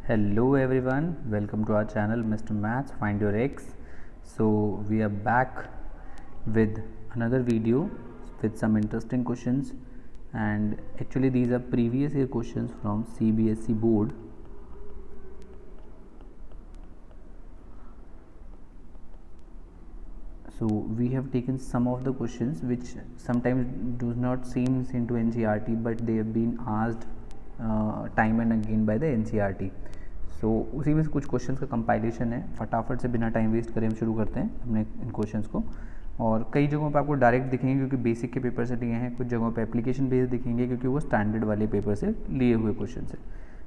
Hello everyone, welcome to our channel Mr. Maths Find Your X. So we are back with another video with some interesting questions, and actually these are previous year questions from CBSE board. So we have taken some of the questions which sometimes do not seem into NCERT, but they have been asked time and again by the NCERT. सो उसी में से कुछ questions का compilation है. फटाफट से बिना time waste करे हम शुरू करते हैं अपने इन क्वेश्चंस को. और कई जगहों पे आपको डायरेक्ट दिखेंगे क्योंकि बेसिक के पेपर से लिए हैं, कुछ जगहों पे एप्लीकेशन बेस्ड दिखेंगे क्योंकि वो स्टैंडर्ड वाले पेपर से लिए हुए क्वेश्चन है.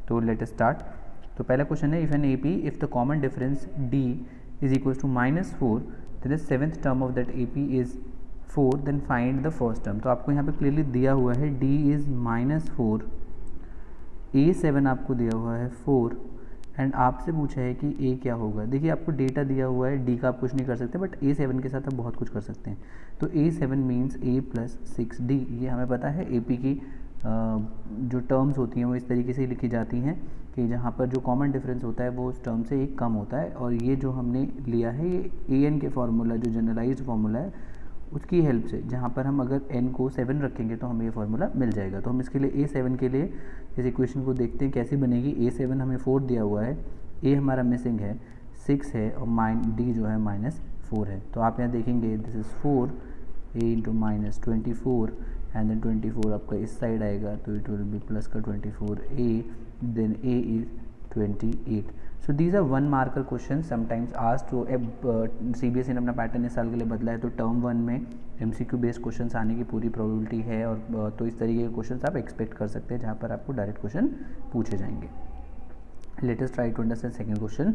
तो लेट अस स्टार्ट. तो पहला क्वेश्चन है, if an AP if the common difference D is equal to -4 then the seventh term of that AP is 4 then find the first term. तो आपको यहाँ पे क्लियरली दिया हुआ है D इज़ -4, A7 आपको दिया हुआ है 4 एंड आपसे पूछा है कि ए क्या होगा. देखिए आपको डेटा दिया हुआ है, डी का आप कुछ नहीं कर सकते, बट A7 के साथ आप बहुत कुछ कर सकते हैं. तो A7 मीन्स A + 6D. ये हमें पता है AP की जो टर्म्स होती हैं वो इस तरीके से लिखी जाती हैं कि जहाँ पर जो कॉमन डिफरेंस होता है वो उस टर्म से एक कम होता है. और ये जो हमने लिया है ये AN के फार्मूला, जो जनरलाइज्ड फार्मूला है उसकी हेल्प से, जहाँ पर हम अगर n को 7 रखेंगे तो हमें ये फार्मूला मिल जाएगा. तो हम इसके लिए A7 के लिए इस इक्वेशन को देखते हैं कैसी बनेगी. A7 हमें 4 दिया हुआ है, A हमारा मिसिंग है, 6 है और D जो है -4 है. तो आप यहाँ देखेंगे this is 4 A into -24 and then 24 आपका इस साइड आएगा तो इट विल बी प्लस का 24A then A is 28. So these are 1 marker question sometimes asked. तो अब CBSE ने अपना पैटर्न इस साल के लिए बदला है, तो टर्म 1 में MCQ बेस्ड क्वेश्चंस आने की पूरी प्रोबेबिलिटी है. और तो इस तरीके के क्वेश्चंस आप एक्सपेक्ट कर सकते हैं जहाँ पर आपको डायरेक्ट क्वेश्चन पूछे जाएंगे. Let us try to understand second question.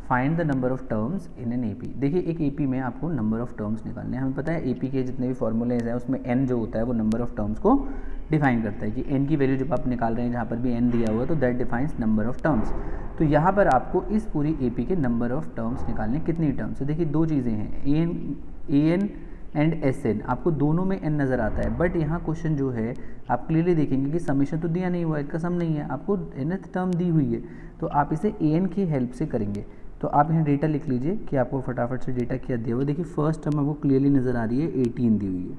Find the number of terms in an AP. देखिए एक AP में आपको नंबर ऑफ टर्म्स निकालने हैं. हमें पता है AP के जितने भी फॉर्मूलेज हैं उसमें n जो होता है वो नंबर ऑफ टर्म्स को डिफाइन करता है कि n की वैल्यू जब आप निकाल रहे हैं जहाँ पर भी n दिया हुआ है तो that defines number of terms. तो यहाँ पर आपको इस पूरी AP के नंबर ऑफ टर्म्स निकालने. कितनी टर्म्स है, देखिए दो चीज़ें हैं, AN एंड SN. आपको दोनों में n नज़र आता है, बट यहाँ क्वेश्चन जो है आप क्लियरली देखेंगे कि समीशन तो दिया नहीं हुआ है, इसका सम नहीं है, आपको nth टर्म दी हुई है. तो आप इसे AN की हेल्प से करेंगे. तो आप यहाँ डेटा लिख लीजिए कि आपको फटाफट से डेटा क्या दिया हुआ है. देखिए फर्स्ट टर्म आपको क्लियरली नज़र आ रही है 18 दी हुई है.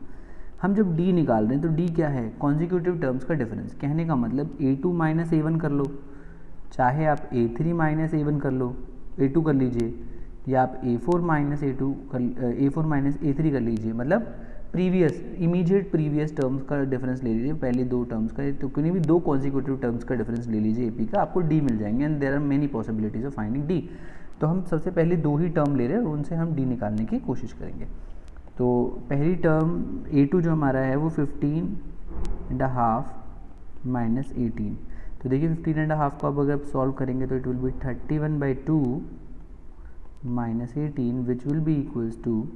हम जब D निकाल रहे हैं तो D क्या है, कॉन्जिक्यूटिव टर्म्स का डिफरेंस. कहने का मतलब A2 - A1 कर लो, चाहे आप A3 - A1 कर लो, A2 कर लीजिए, या आप A4 - A3 कर लीजिए. मतलब प्रीवियस इमीडिएट प्रीवियस टर्म्स का डिफरेंस ले लीजिए, पहले दो टर्म्स का. तो किन्हीं भी दो कॉन्जिक्यूटिव टर्म्स का डिफरेंस ले लीजिए AP का, आपको D मिल जाएंगे. And there are many possibilities of finding D. तो हम सबसे पहले दो ही टर्म ले रहे हैं, उनसे हम D निकालने की कोशिश करेंगे. तो पहली टर्म A2 जो हमारा है वो 15.5 - 18. तो देखिए 15.5 को अब अगर आप सॉल्व करेंगे तो it will be 31/2 -18 which will be equals to,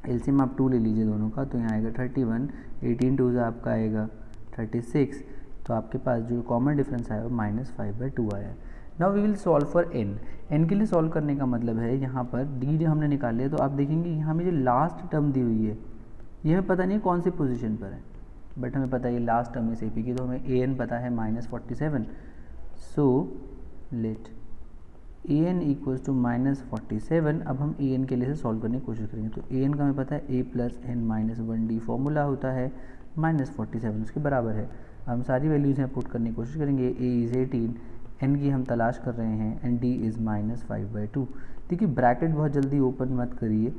LCM आप 2 ले लीजिए दोनों का, तो यहाँ आएगा 31, 18 2 से आपका आएगा 36. तो आपके पास जो कॉमन डिफरेंस आया वो -5/2 आया. Now we will solve for n के लिए सॉल्व करने का मतलब है यहाँ पर D जो हमने निकाल लिया, तो आप देखेंगे यहाँ में जो लास्ट टर्म दी हुई है ये हमें पता नहीं है कौन सी पोजीशन पर है, बट हमें पता है ये लास्ट टर्म है AP की. तो हमें AN पता है -47. So let AN equals to -47. अब हम AN के लिए से सॉल्व करने की कोशिश करेंगे. तो AN का हमें पता है A + n - 1D फॉर्मूला होता है, -47 उसके बराबर है. हम सारी वैल्यूज़ यहाँ पुट करने की कोशिश करेंगे. A इज़ 18, n की हम तलाश कर रहे हैं एंड D इज़ -5/2. देखिए ब्रैकेट बहुत जल्दी ओपन मत करिए,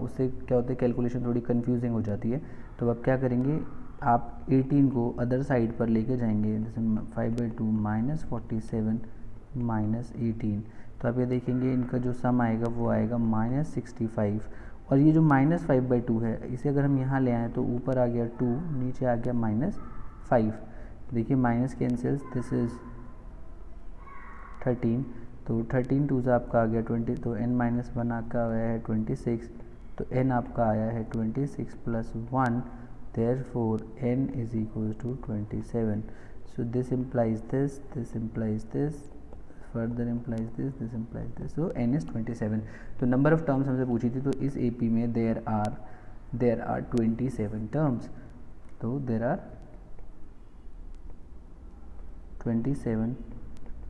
उससे क्या होता है कैलकुलेशन थोड़ी कन्फ्यूजिंग हो जाती है. तो अब क्या करेंगे, आप 18 को अदर साइड पर लेके जाएंगे, जैसे 5/2 -47 -18. तो आप ये देखेंगे इनका जो सम आएगा वो आएगा -65. और ये जो -5/2 है इसे अगर हम यहाँ ले आएँ तो ऊपर आ गया 2, नीचे आ गया -5. देखिए माइनस कैंसिल्स, दिस इज़ 13. तो 13 2 से आपका आ गया 20. तो n-1 आपका आया है 26. तो n आपका आया है 26 + 1. therefore n is equals to 27. so this implies this implies this, further implies this implies this. so n is 27. तो नंबर ऑफ टर्म्स हमसे पूछी थी, तो इस AP में there are 27 टर्म्स. तो there are 27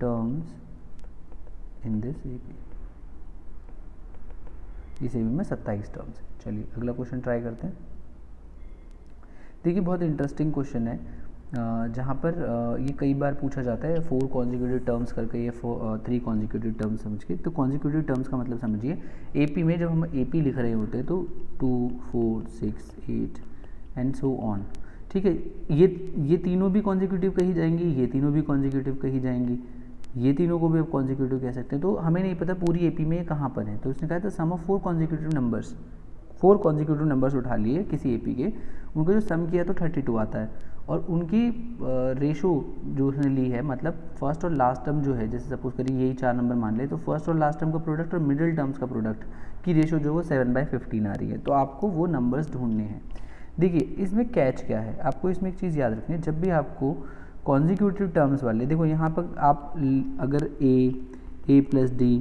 terms in this AP. इस AP में 27 टर्म्स है। चलिए अगला क्वेश्चन ट्राई करते हैं। देखिए बहुत इंटरेस्टिंग क्वेश्चन है, जहाँ पर ये कई बार पूछा जाता है 4 कॉन्जिक्यूटिव टर्म्स करके या 3 कॉन्जिक्यूटिव टर्म्स समझ के। तो कॉन्जिक्यूटिव टर्म्स का मतलब समझिए, एपी में जब हम एपी लिख रहे होते हैं तो 2, 4, 6, 8 एंड सो ऑन। ठीक है, ये तीनों भी कॉन्जिक्यूटिव कही जाएंगी, ये तीनों भी कॉन्जिक्यूटिव कही जाएंगी, ये तीनों को भी आप कॉन्जिक्यूटिव कह सकते हैं। तो हमें नहीं पता पूरी एपी में ये कहाँ पर है, तो उसने कहा था sum of 4 consecutive numbers. 4 consecutive numbers उठा लिए किसी एपी के, उनको जो सम किया तो 32 आता है, और उनकी रेशो जो उसने ली है, मतलब फर्स्ट और लास्ट टर्म जो है, जैसे सपोज करिए यही 4 नंबर मान ले, तो फर्स्ट और लास्ट टर्म का प्रोडक्ट और मिडिल टर्म्स का प्रोडक्ट की रेशो जो वो 7/15 आ रही है। तो आपको वो नंबर्स ढूंढने हैं। देखिए इसमें कैच क्या है, आपको इसमें एक चीज़ याद रखनी है, जब भी आपको कॉन्जिक्यूटिव टर्म्स वाले, देखो यहाँ पर आप अगर a plus D,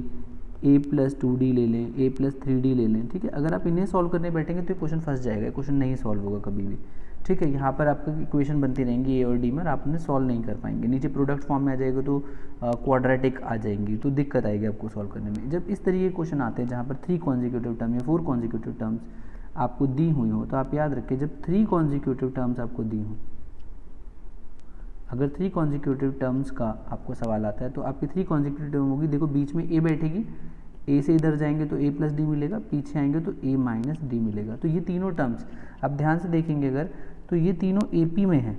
a plus 2d ले लें, a प्लस 3d ले लें, ठीक है, अगर आप इन्हें सॉल्व करने बैठेंगे तो क्वेश्चन फंस जाएगा, क्वेश्चन नहीं सॉल्व होगा कभी भी। ठीक है, यहाँ पर आपकी इक्वेशन बनती रहेंगी a और d में, आप उन्हें सॉल्व नहीं कर पाएंगे। नीचे प्रोडक्ट फॉर्म में आ जाएगा तो क्वाड्रेटिक आ जाएंगी, तो दिक्कत आएगी आपको सॉल्व करने में। जब इस तरीके के क्वेश्चन आते हैं जहाँ पर 3 कॉन्जिक्यूटिव टर्म या 4 कॉन्जिक्यूटिव टर्म्स आपको दी हुई हो, तो आप याद रखें जब 3 कॉन्जिक्यूटिव टर्म्स आपको दी हों, अगर 3 कॉन्जिक्यूटिव टर्म्स का आपको सवाल आता है तो आपकी 3 कॉन्जिक्यूटिव टर्म होगी। देखो बीच में a बैठेगी, a से इधर जाएंगे तो a प्लस डी मिलेगा, पीछे आएंगे तो a माइनस डी मिलेगा। तो ये तीनों टर्म्स आप ध्यान से देखेंगे अगर, तो ये तीनों AP में है,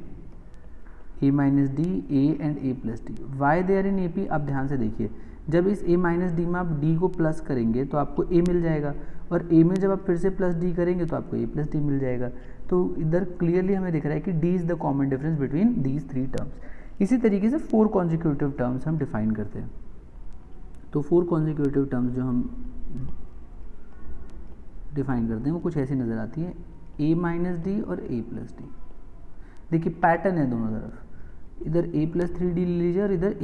a minus D, a and a plus d. Why they are in AP, आप ध्यान से देखिए, जब इस a माइनस डी में आप d को प्लस करेंगे तो आपको a मिल जाएगा, और a में जब आप फिर से प्लस d करेंगे तो आपको a प्लस डी मिल जाएगा। तो इधर क्लियरली हमें दिख रहा है कि d is the common difference between these 3 terms. इसी तरीके से 4 कॉन्जिक्यूटिव टर्म्स हम डिफाइन करते हैं। तो 4 कॉन्जिक्यूटिव टर्म्स जो हम डिफाइन करते हैं वो कुछ ऐसी नज़र आती है, a माइनस डी और a प्लस डी। देखिए पैटर्न है दोनों तरफ, इधर a प्लस 3d ले लीजिए और इधर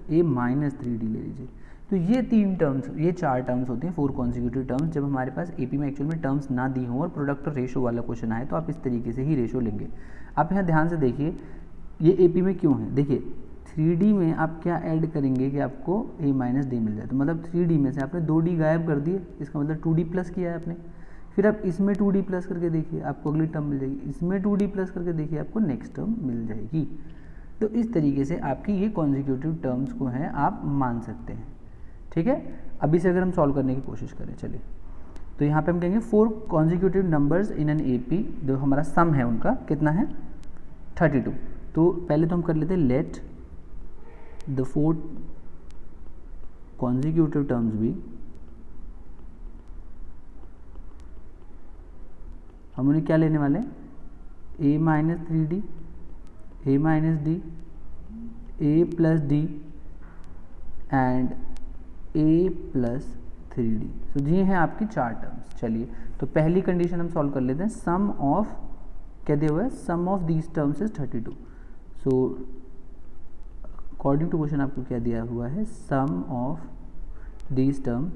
a माइनस 3d ले लीजिए। तो ये 3 टर्म्स, ये 4 टर्म्स होते हैं 4 कॉन्जिक्यूटिव टर्म्स। जब हमारे पास एपी में एक्चुअल में टर्म्स ना दी हों और प्रोडक्ट और रेशो वाला क्वेश्चन आए तो आप इस तरीके से ही रेशो लेंगे। आप यहाँ ध्यान से देखिए ये एपी में क्यों है। देखिए 3d में आप क्या ऐड करेंगे कि आपको a माइनस डी मिल जाए, तो मतलब 3d में से आपने 2d गायब कर दिए, इसका मतलब 2d प्लस किया है आपने। फिर आप इसमें 2d प्लस करके देखिए, आपको अगली टर्म मिल जाएगी, इसमें 2d प्लस करके देखिए, आपको नेक्स्ट टर्म मिल जाएगी। तो इस तरीके से आपकी ये कॉन्जिक्यूटिव टर्म्स को हैं आप मान सकते हैं। ठीक है, अभी से अगर हम सॉल्व करने की कोशिश करें, चलिए तो यहाँ पे हम कहेंगे 4 consecutive numbers in an AP, जो हमारा सम है उनका कितना है 32। तो पहले तो हम कर लेते हैं लेट द 4 कॉन्जिक्यूटिव टर्म्स भी, हम उन्हें क्या लेने वाले हैं, a minus 3d, a minus D, a plus D and a plus 3d। तो ये हैं आपकी 4 टर्म्स। चलिए तो पहली कंडीशन हम सॉल्व कर लेते हैं, सम ऑफ क्या दिया हुआ है, sum of these terms is 32। So according to question आपको क्या दिया हुआ है, sum of these term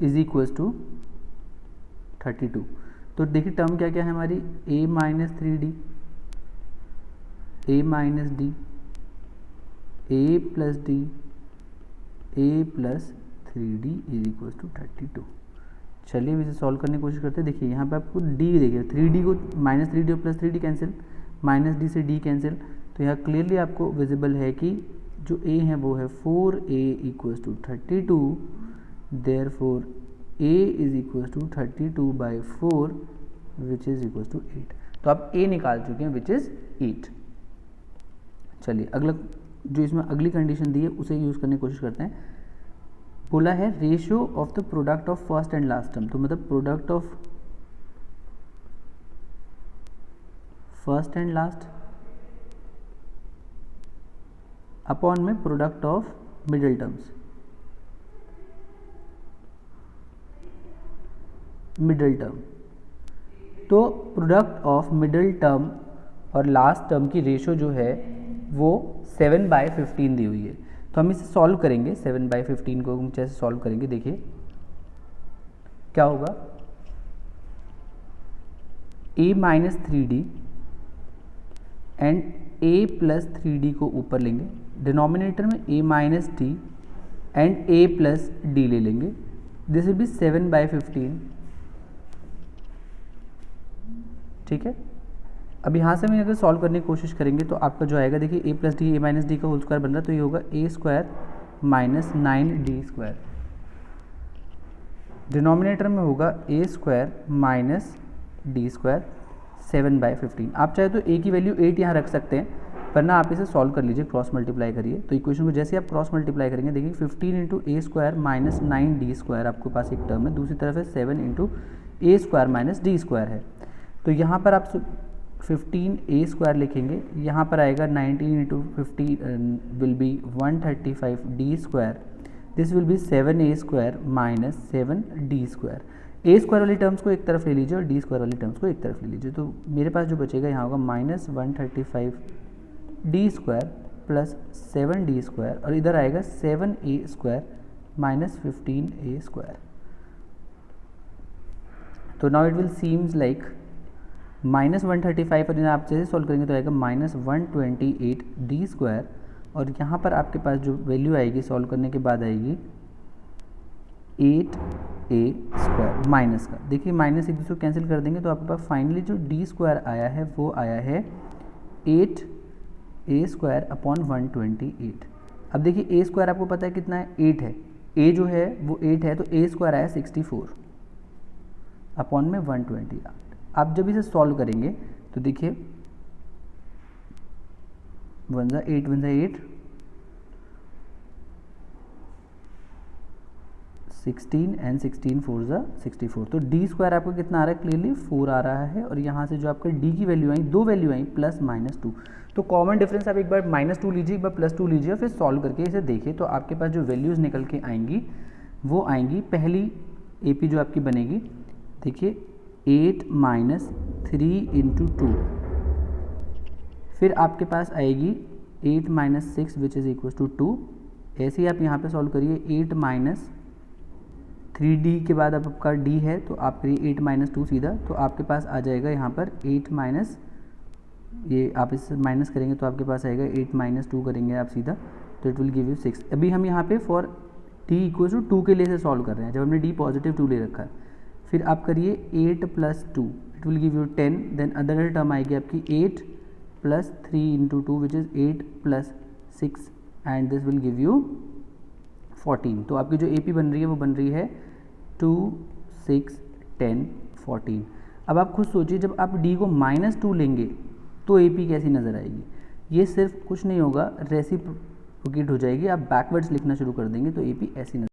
is equal to 32। तो देखिए टर्म क्या क्या है हमारी, a minus 3d, a minus D, a plus D, a plus 3d is equal to 32। चलिए अब इसे सॉल्व करने की कोशिश करते हैं। देखिए यहाँ पे आपको d देखिए, 3d को माइनस 3d और plus 3d cancel, minus d से d कैंसिल। तो यहाँ क्लियरली आपको विजिबल है कि जो a है वो है 4a equal to 32, therefore a is equal to 32/4 which is equal to 8। तो आप a निकाल चुके हैं विच इज 8। चलिए अगला जो इसमें अगली कंडीशन दी है उसे यूज़ करने की कोशिश करते हैं। बोला है ratio of the product of first and last term, तो मतलब product of first and last upon में product of middle terms, middle term. तो प्रोडक्ट ऑफ मिडिल टर्म और लास्ट टर्म की रेशो जो है वो 7/15 दी हुई है। तो हम इसे सॉल्व करेंगे, 7/15 को हम कैसे सॉल्व करेंगे, देखिए क्या होगा, a minus 3d and A plus 3d को ऊपर लेंगे, डिनोमिनेटर में a minus D and a plus D ले लेंगे, दिस विल बी 7/15। ठीक है, अब यहाँ से हम अगर सॉल्व करने की कोशिश करेंगे तो आपका जो आएगा, देखिए a plus D A minus D का होल स्क्वायर बन रहा है, तो ये होगा a square minus 9d square, denominator में होगा a square minus D square 7/15। आप चाहे तो a की वैल्यू 8 यहाँ रख सकते हैं, वरना आप इसे सॉल्व कर लीजिए, क्रॉस मल्टीप्लाई करिए। तो इक्वेशन को जैसे आप क्रॉस मल्टीप्लाई करेंगे, देखिए 15 इंटू ए स्क्वायर माइनस 9d स्क्वायर आपके पास एक टर्म है, दूसरी तरफ है 7 इंटू ए स्क्वायर माइनस डी स्क्वायर है। तो यहाँ पर आप 15 ए स्क्वायर लिखेंगे, यहाँ पर आएगा 19 into 50 will be 135 D square, this will be 7a square minus 7d square. A square वाली टर्म्स को एक तरफ ले लीजिए और डी स्क्वायर वाली टर्म्स को एक तरफ ले लीजिए, तो मेरे पास जो बचेगा यहाँ होगा minus 135 D square plus 7d square, और इधर आएगा 7a square minus 15a square. तो now it will seems like minus 135 पर आप जैसे सॉल्व करेंगे तो आएगा माइनस 128d स्क्वायर, और यहाँ पर आपके पास जो वैल्यू आएगी सॉल्व करने के बाद आएगी 8a स्क्वायर माइनस का, देखिए माइनस एक दूसरे को कैंसिल कर देंगे तो आपके पास फाइनली जो d स्क्वायर आया है वो आया है 8a स्क्वायर अपॉन 128। अब देखिए a स्क्वायर आपको पता है कितना है, 8 है, a जो है वो 8 है, तो a स्क्वायर आया 64 अपॉन में 128। आप जब इसे सॉल्व करेंगे तो देखिए 1 ज़ा 8 1 ज़ा 8, 16 एंड 16 4 ज़ा 64, तो डी स्क्वायर आपको कितना आ रहा है, क्लियरली 4 आ रहा है। और यहाँ से जो आपका डी की वैल्यू आई, दो वैल्यू आई प्लस माइनस 2, तो कॉमन डिफरेंस आप एक बार -2 लीजिए, एक बार +2 लीजिए और फिर सॉल्व करके इसे देखिए, तो आपके पास जो वैल्यूज़ निकल के आएंगी वो आएंगी, पहली AP जो आपकी बनेगी, देखिए 8 माइनस 3 इंटू 2, फिर आपके पास आएगी 8 minus 6 which is equal to 2। ऐसे ही आप यहाँ पे सॉल्व करिए, 8 माइनस 3d के बाद अब आपका d है तो आप करिए 8 माइनस 2 सीधा, तो आपके पास आ जाएगा यहाँ पर 8 माइनस, ये आप इससे माइनस करेंगे तो आपके पास आएगा 8 माइनस 2 करेंगे आप सीधा, तो इट विल गिव यू 6। अभी हम यहाँ पे फॉर t इक्वल टू 2 के लिए से सॉल्व कर रहे हैं, जब हमने d पॉजिटिव 2 ले रखा है। फिर आप करिए 8 plus 2, it will give you 10, then other term आएगी आपकी 8 plus 3 into 2 which is 8 plus 6 and this will give you 14। तो आपकी जो AP बन रही है वो बन रही है 2 6 10 14। अब आप खुद सोचिए, जब आप D को -2 लेंगे तो AP कैसी नज़र आएगी, ये सिर्फ कुछ नहीं होगा, रेसिप्रोकेट हो जाएगी, आप बैकवर्ड्स लिखना शुरू कर देंगे तो AP ऐसी नज़र